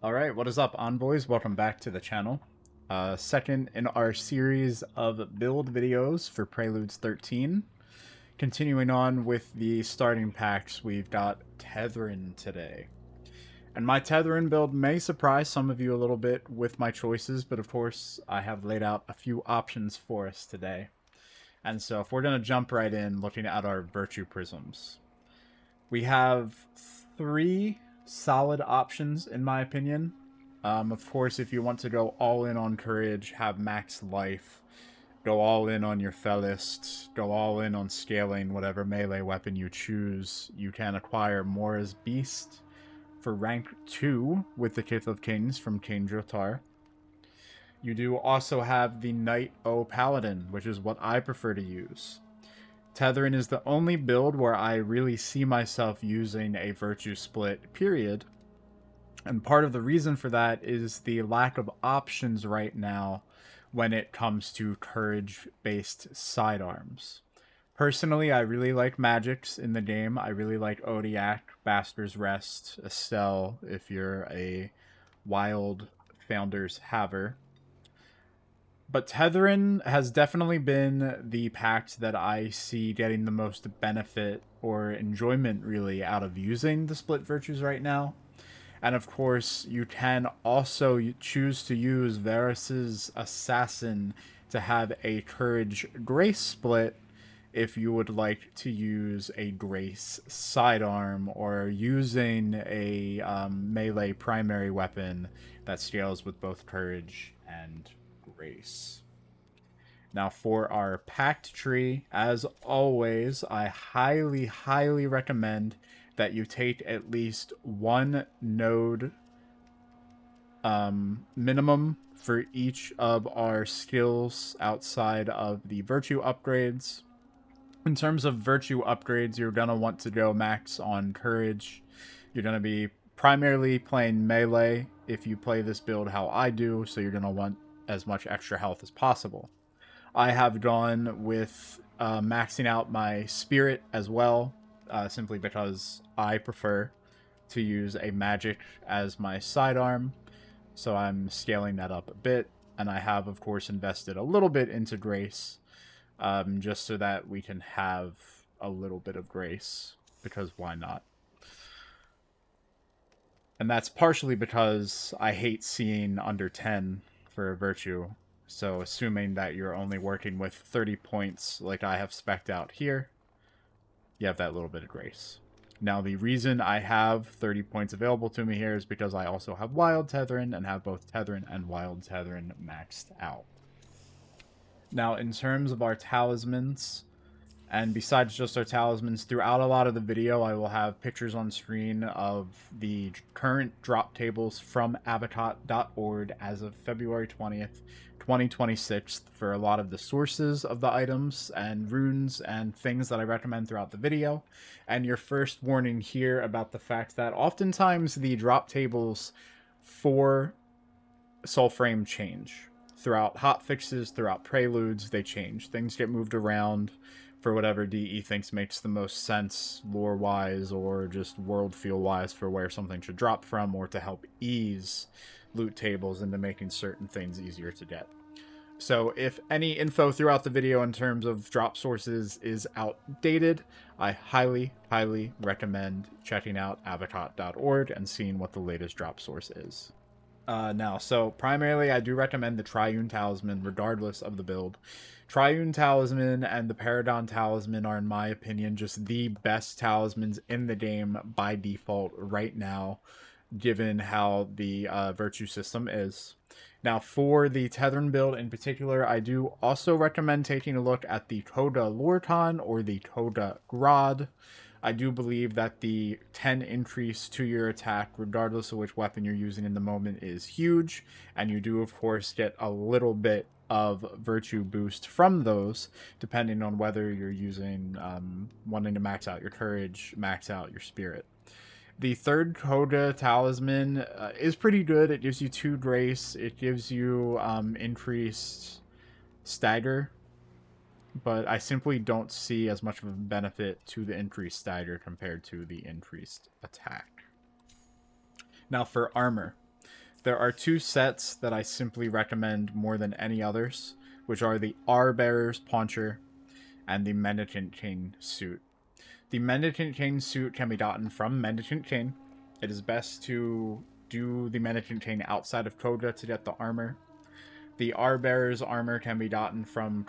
Alright, what is up, Envoys? Welcome back to the channel. Second in our series of build videos for Preludes 13. Continuing on with the starting packs, we've got Tethren today. And my Tethren build may surprise some of you a little bit with my choices, but of course I have laid out a few options for us today. And so if we're going to jump right in looking at our Virtue Prisms, we have three solid options in my opinion. Of course, if you want to go all in on courage, have max life, go all in on your Felist, go all in on scaling whatever melee weapon you choose, you can acquire Mora's Beast for rank 2 with the Kith of Kings from King Jotar. You do also have the Knight O Paladin, which is what I prefer to use. Tethren is the only build where I really see myself using a virtue split, period. And part of the reason for that is the lack of options right now when it comes to courage-based sidearms. Personally, I really like magics in the game. I really like Odiak, Bastard's Rest, Estelle, if you're a Wild Founders haver. But Tethren has definitely been the pact that I see getting the most benefit or enjoyment, really, out of using the split virtues right now. And of course, you can also choose to use Varus's Assassin to have a Courage Grace split if you would like to use a Grace sidearm or using a melee primary weapon that scales with both Courage and Grace. Now for our Pact tree, as always, I highly recommend that you take at least one node minimum for each of our skills outside of the virtue upgrades. In terms of virtue upgrades, you're going to want to go max on courage. You're going to be primarily playing melee if you play this build how I do, so you're going to want as much extra health as possible. I have gone with maxing out my spirit as well, simply because I prefer to use a magic as my sidearm, so I'm scaling that up a bit. And I have, of course, invested a little bit into grace, just so that we can have a little bit of grace, because why not? And that's partially because I hate seeing under 10 for a virtue. So assuming that you're only working with 30 points like I have spec'd out here, you have that little bit of grace. Now the reason I have 30 points available to me here is because I also have Wild Tethren and have both Tethren and Wild Tethren maxed out. Now in terms of our talismans, and besides just our talismans, throughout a lot of the video, I will have pictures on screen of the current drop tables from abatot.org as of February 20th, 2026 for a lot of the sources of the items and runes and things that I recommend throughout the video. And your first warning here about the fact that oftentimes the drop tables for Soulframe change. Throughout hotfixes, throughout preludes, they change. Things get moved around for whatever DE thinks makes the most sense lore-wise or just world feel-wise for where something should drop from, or to help ease loot tables into making certain things easier to get. So if any info throughout the video in terms of drop sources is outdated, I highly recommend checking out abatot.org and seeing what the latest drop source is. So primarily I do recommend the Triune Talisman regardless of the build. Triune Talisman and the Paragon Talisman are, in my opinion, just the best talismans in the game by default right now, given how the virtue system is. Now, for the Tethren build in particular, I do also recommend taking a look at the Coda Lorcan or the Coda Grod. I do believe that the 10 increase to your attack, regardless of which weapon you're using in the moment, is huge, and you do, of course, get a little bit of virtue boost from those, depending on whether you're using wanting to max out your courage, max out your spirit. The third Coda talisman is pretty good. It gives you 2 grace. It gives you increased stagger, but I simply don't see as much of a benefit to the increased stagger compared to the increased attack. Now for armor. There are two sets that I simply recommend more than any others, which are the R-Bearer's Pauncher and the Mendicant Chain suit. The Mendicant Chain suit can be gotten from Mendicant Chain. It is best to do the Mendicant Chain outside of Koga to get the armor. The R-Bearer's armor can be gotten from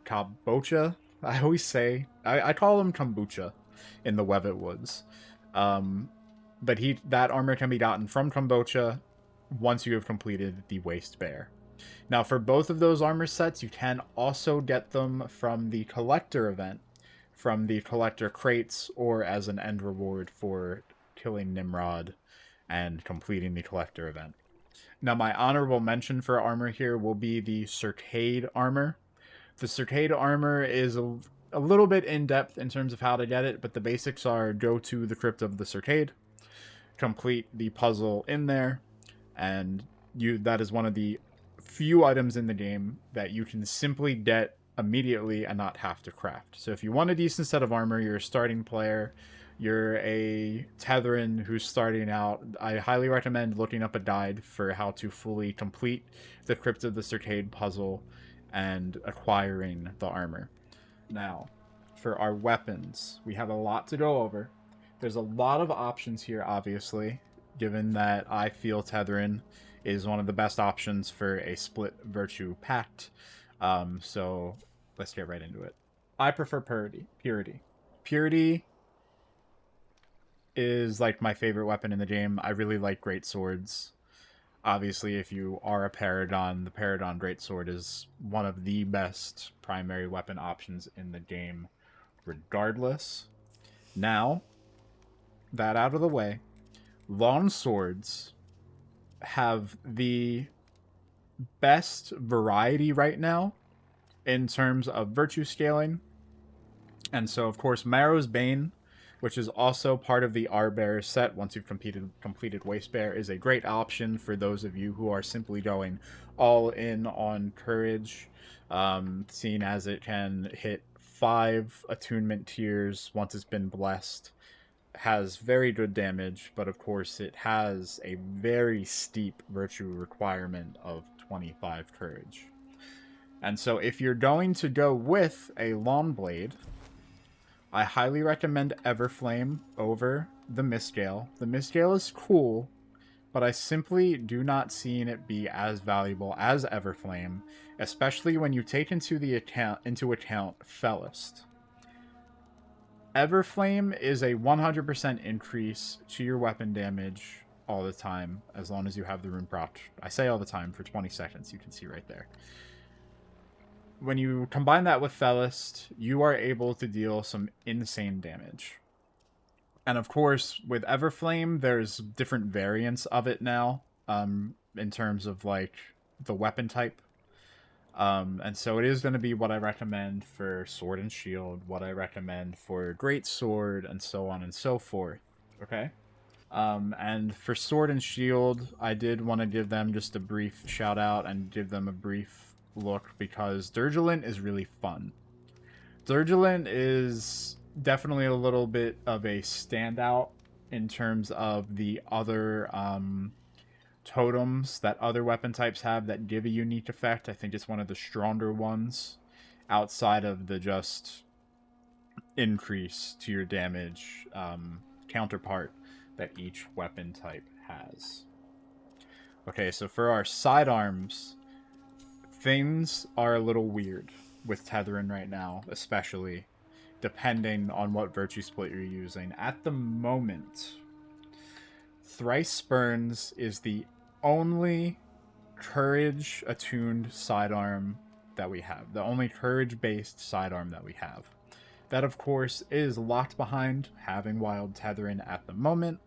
Kabocha. I always say, I call him Kombucha in the Wevet Woods. But that armor can be gotten from Kombucha once you have completed the Waste Bear. Now, for both of those armor sets, you can also get them from the Collector event, from the Collector crates, or as an end reward for killing Nimrod and completing the Collector event. Now, my honorable mention for armor here will be the Circade armor. The Circade armor is a little bit in-depth in terms of how to get it, but the basics are go to the Crypt of the Circade, complete the puzzle in there, and that is one of the few items in the game that you can simply get immediately and not have to craft. So if you want a decent set of armor, you're a starting player, you're a Tethren who's starting out, I highly recommend looking up a guide for how to fully complete the Crypt of the Circade puzzle and acquiring the armor. Now, for our weapons, we have a lot to go over. There's a lot of options here, obviously, given that I feel Tethren is one of the best options for a split virtue pact. So let's get right into it. I prefer purity. Purity is like my favorite weapon in the game. I really like great swords. Obviously, if you are a Paragon, the Paragon Greatsword is one of the best primary weapon options in the game, regardless. Now, that out of the way, long swords have the best variety right now in terms of virtue scaling. And so, of course, Marrow's Bane, which is also part of the R-Bearer set once you've completed Waste Bear, is a great option for those of you who are simply going all in on Courage, seeing as it can hit 5 attunement tiers once it's been blessed. Has very good damage, but of course it has a very steep virtue requirement of 25 Courage. And so if you're going to go with a Long Blade, I highly recommend Everflame over the Mistgale. The Mistgale is cool, but I simply do not see it be as valuable as Everflame, especially when you take into account Fellist. Everflame is a 100% increase to your weapon damage all the time, as long as you have the rune proc. I say all the time for 20 seconds, you can see right there. When you combine that with Fellist, you are able to deal some insane damage. And of course, with Everflame, there's different variants of it now, in terms of like the weapon type. And so it is going to be what I recommend for Sword and Shield, what I recommend for Great Sword, and so on and so forth. Okay? And for Sword and Shield, I did want to give them just a brief shout out and give them a brief look because Durgulent is really fun. Durgulent is definitely a little bit of a standout in terms of the other totems that other weapon types have that give a unique effect. I think it's one of the stronger ones outside of the just increase to your damage counterpart that each weapon type has. Okay, so for our sidearms, things are a little weird with Tethren right now, especially depending on what virtue split you're using. At the moment, Thrice Spurns is the only courage attuned sidearm that we have. The only courage based sidearm that we have. That, of course, is locked behind having Wild Tethren at the moment.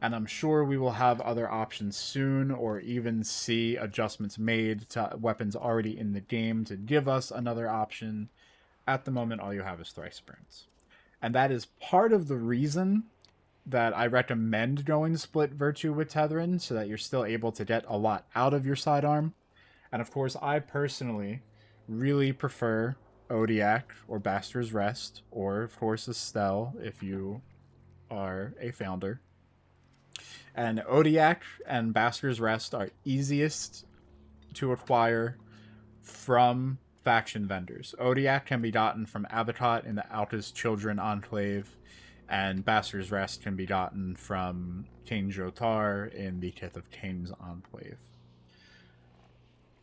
And I'm sure we will have other options soon, or even see adjustments made to weapons already in the game to give us another option. At the moment, all you have is Thrice Spurns. And that is part of the reason that I recommend going split virtue with Tethren, so that you're still able to get a lot out of your sidearm. And of course, I personally really prefer Odiak or Baster's Rest, or of course Estelle if you are a founder. And Odiak and Basker's Rest are easiest to acquire from faction vendors. Odiak can be gotten from Abatot in the Alca's Children Enclave, and Basker's Rest can be gotten from King Jotar in the Kith of Kings Enclave.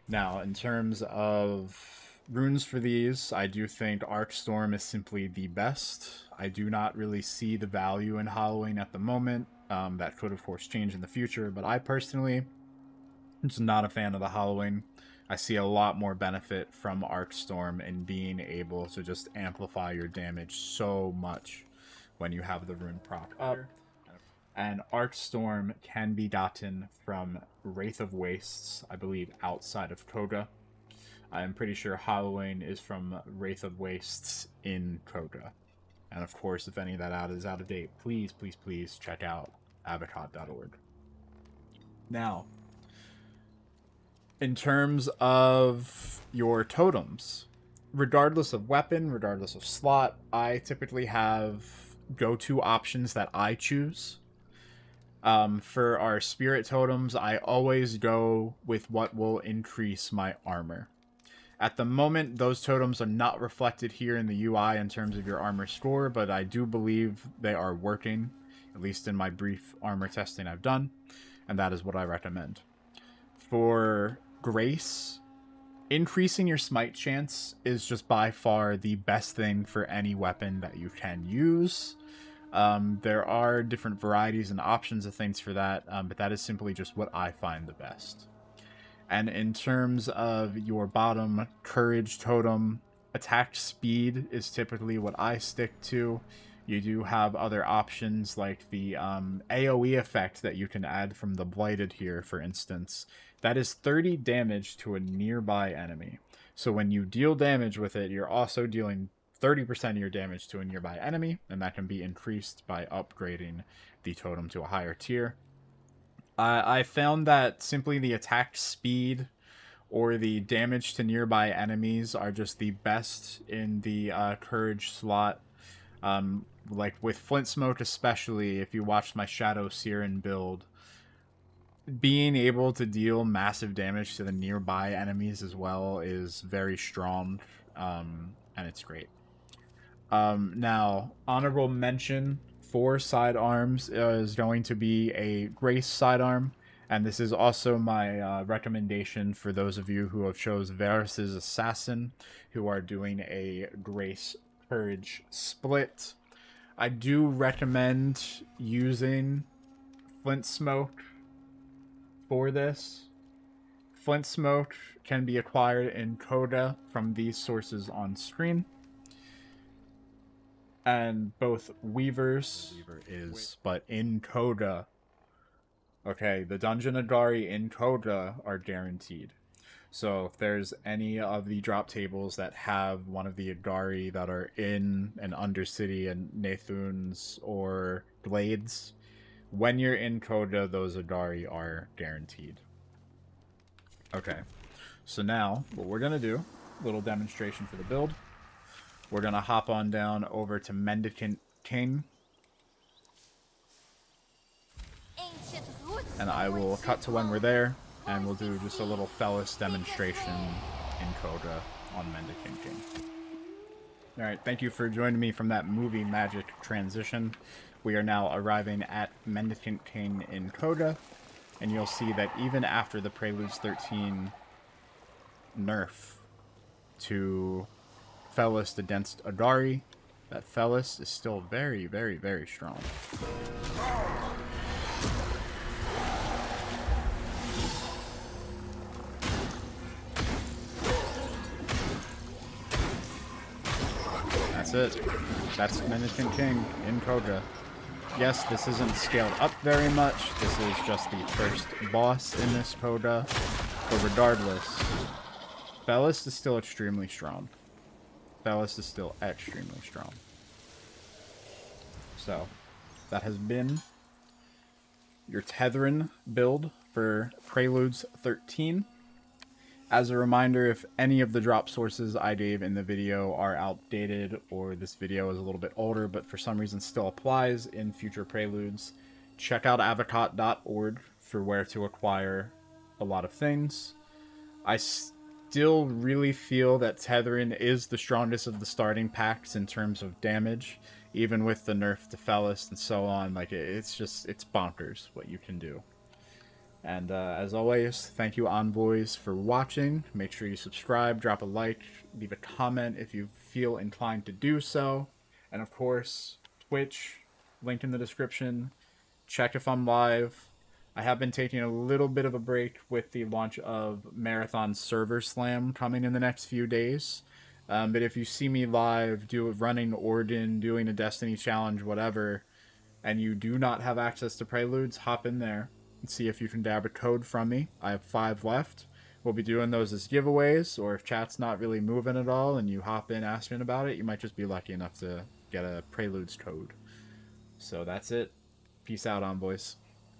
Now, in terms of runes for these, I do think Arcstorm is simply the best. I do not really see the value in hollowing at the moment. That could, of course, change in the future, but I personally am just not a fan of the hollowing. I see a lot more benefit from Arcstorm in being able to just amplify your damage so much when you have the rune proc up. And Arcstorm can be gotten from Wraith of Wastes, I believe, outside of Koga. I'm pretty sure Hollowing is from Wraith of Wastes in Koga. And of course, if any of that is out of date, please, please, please check out avocot.org. Now, in terms of your totems, regardless of weapon, regardless of slot, I typically have go-to options that I choose. For our spirit totems, I always go with what will increase my armor. At the moment, those totems are not reflected here in the UI in terms of your armor score, but I do believe they are working, at least in my brief armor testing I've done, and that is what I recommend. For Grace, increasing your smite chance is just by far the best thing for any weapon that you can use. There are different varieties and options of things for that, but that is simply just what I find the best. And in terms of your bottom courage totem, attack speed is typically what I stick to. You do have other options like the AoE effect that you can add from the Blighted here, for instance. That is 30 damage to a nearby enemy. So when you deal damage with it, you're also dealing 30% of your damage to a nearby enemy, and that can be increased by upgrading the totem to a higher tier. I found that simply the attack speed or the damage to nearby enemies are just the best in the courage slot. Like with Flint Smoke especially, if you watched my Shadow Siren build, being able to deal massive damage to the nearby enemies as well is very strong, and it's great. Now, honorable mention for sidearms is going to be a Grace sidearm, and this is also my recommendation for those of you who have chose Varus's Assassin, who are doing a Grace Courage split. I do recommend using Flint Smoke for this. Flint Smoke can be acquired in Coda from these sources on screen. And both Weaver is, but in Coda, okay, the Dungeon Agari in Coda are guaranteed. So if there's any of the drop tables that have one of the Agari that are in an Undercity and Nathuns or Blades, when you're in Coda, those Agari are guaranteed. Okay, so now what we're going to do, a little demonstration for the build. We're going to hop on down over to Mendicant King. And I will cut to when we're there, and we'll do just a little Fellis demonstration in Coda on Mendicant King. Alright, thank you for joining me from that movie magic transition. We are now arriving at Mendicant King in Coda, and you'll see that even after the Preludes 13 nerf to Fellis against Agari, that Fellis is still very, very, very strong. That's it. That's Mendicant King in Coda. Yes, this isn't scaled up very much. This is just the first boss in this Coda. But regardless, Fellis is still extremely strong. Fellis is still extremely strong. So, that has been your Tethren build for Preludes 13. As a reminder, if any of the drop sources I gave in the video are outdated or this video is a little bit older but for some reason still applies in future Preludes, check out avocot.org for where to acquire a lot of things. I still really feel that Tethren is the strongest of the starting packs in terms of damage, even with the nerf to Felist and so on. Like, it's bonkers what you can do. And as always, thank you, Envoys, for watching. Make sure you subscribe, drop a like, leave a comment if you feel inclined to do so. And of course, Twitch, link in the description. Check if I'm live. I have been taking a little bit of a break with the launch of Marathon Server Slam coming in the next few days. But if you see me live, running Orden, doing a Destiny challenge, whatever, and you do not have access to Preludes, hop in there and see if you can dab a code from me. I have 5 left. We'll be doing those as giveaways, or if chat's not really moving at all and you hop in asking about it, you might just be lucky enough to get a Preludes code. So that's it. Peace out, Envoys.